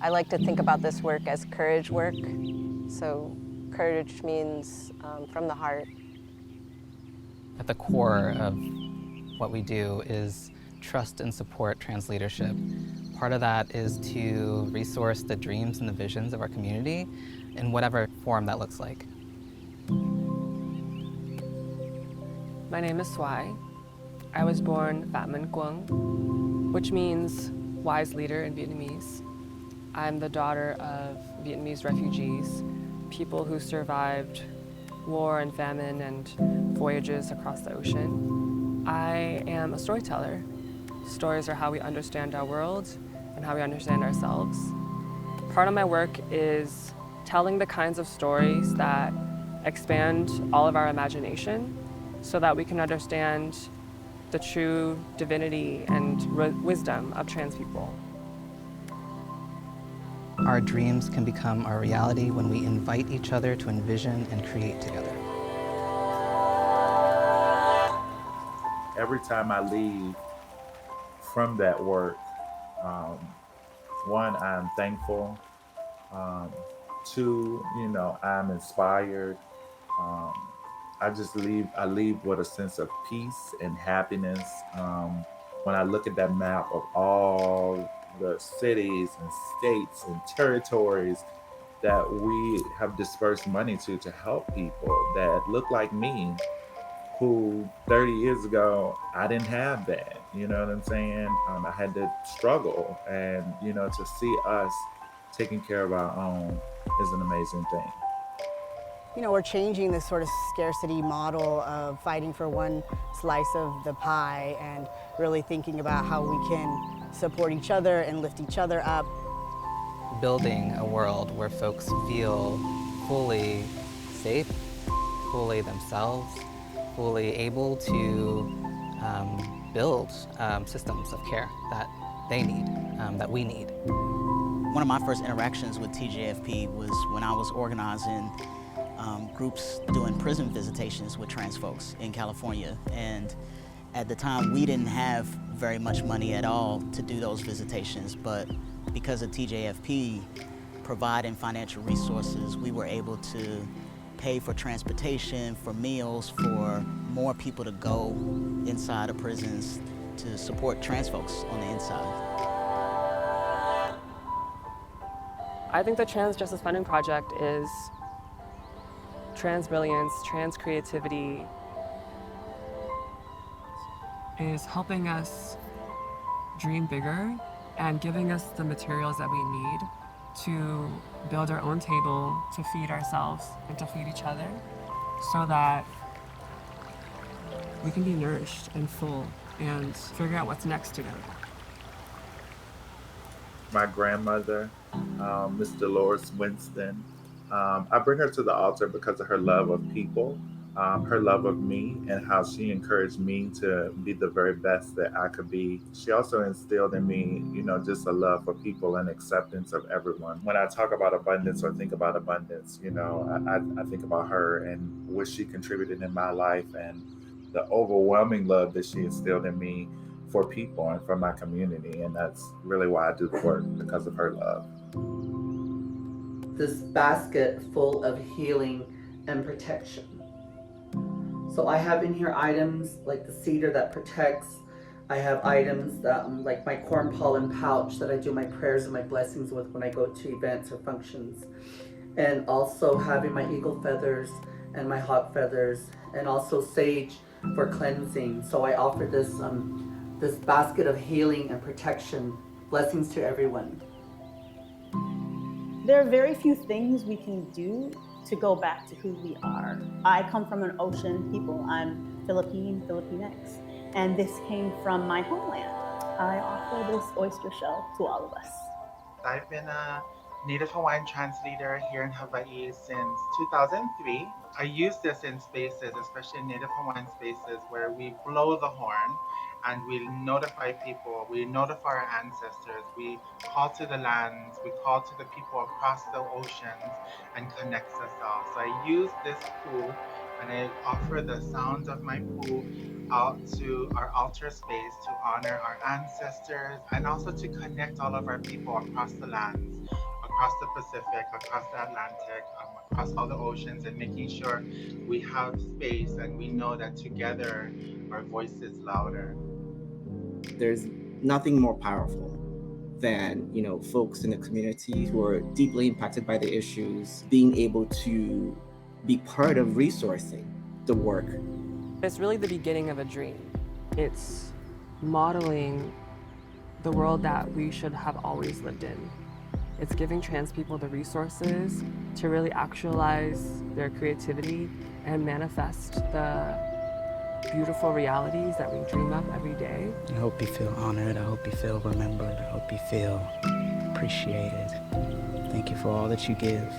I like to think about this work as courage work. So courage means from the heart. At the core of what we do is trust and support trans leadership. Part of that is to resource the dreams and the visions of our community in whatever form that looks like. My name is Swai. I was born Pham Minh Quang, which means wise leader in Vietnamese. I'm the daughter of Vietnamese refugees, people who survived war and famine and voyages across the ocean. I am a storyteller. Stories are how we understand our world and how we understand ourselves. Part of my work is telling the kinds of stories that expand all of our imagination so that we can understand the true divinity and wisdom of trans people. Our dreams can become our reality when we invite each other to envision and create together. Every time I leave from that work, one, I'm thankful. Two, I'm inspired. I leave with a sense of peace and happiness. When I look at that map of all the cities and states and territories that we have dispersed money to help people that look like me, who 30 years ago, I didn't have that. You know what I'm saying? I had to struggle, and, to see us taking care of our own is an amazing thing. We're changing this sort of scarcity model of fighting for one slice of the pie and really thinking about how we can support each other and lift each other up. Building a world where folks feel fully safe, fully themselves, fully able to build systems of care that they need, that we need. One of my first interactions with TJFP was when I was organizing groups doing prison visitations with trans folks in California. And at the time, we didn't have very much money at all to do those visitations, but because of TJFP providing financial resources, we were able to pay for transportation, for meals, for more people to go inside of prisons to support trans folks on the inside. I think the Trans Justice Funding Project is trans brilliance, trans creativity, is helping us dream bigger and giving us the materials that we need to build our own table, to feed ourselves and to feed each other so that we can be nourished and full and figure out what's next together. My grandmother, Miss Dolores Winston, I bring her to the altar because of her love of people, her love of me, and how she encouraged me to be the very best that I could be. She also instilled in me, just a love for people and acceptance of everyone. When I talk about abundance or think about abundance, I think about her and what she contributed in my life and the overwhelming love that she instilled in me for people and for my community. And that's really why I do the work, because of her love. This basket full of healing and protection. So I have in here items like the cedar that protects. I have items that like my corn pollen pouch that I do my prayers and my blessings with when I go to events or functions. And also having my eagle feathers and my hawk feathers, and also sage for cleansing. So I offer this this basket of healing and protection. Blessings to everyone. There are very few things we can do to go back to who we are. I come from an ocean people. I'm Filipinx, and this came from my homeland. I offer this oyster shell to all of us. I've been a Native Hawaiian trans leader here in Hawaii since 2003. I use this in spaces, especially in Native Hawaiian spaces, where we blow the horn and we notify people, we notify our ancestors, we call to the lands, we call to the people across the oceans and connects us all. So I use this tool And I offer the sound of my poo out to our altar space to honor our ancestors and also to connect all of our people across the lands, across the Pacific, across the Atlantic, across all the oceans, and making sure we have space and we know that together our voice is louder. There's nothing more powerful than folks in the community who are deeply impacted by the issues being able to be part of resourcing the work. It's really the beginning of a dream. It's modeling the world that we should have always lived in. It's giving trans people the resources to really actualize their creativity and manifest the beautiful realities that we dream of every day. I hope you feel honored. I hope you feel remembered. I hope you feel appreciated. Thank you for all that you give.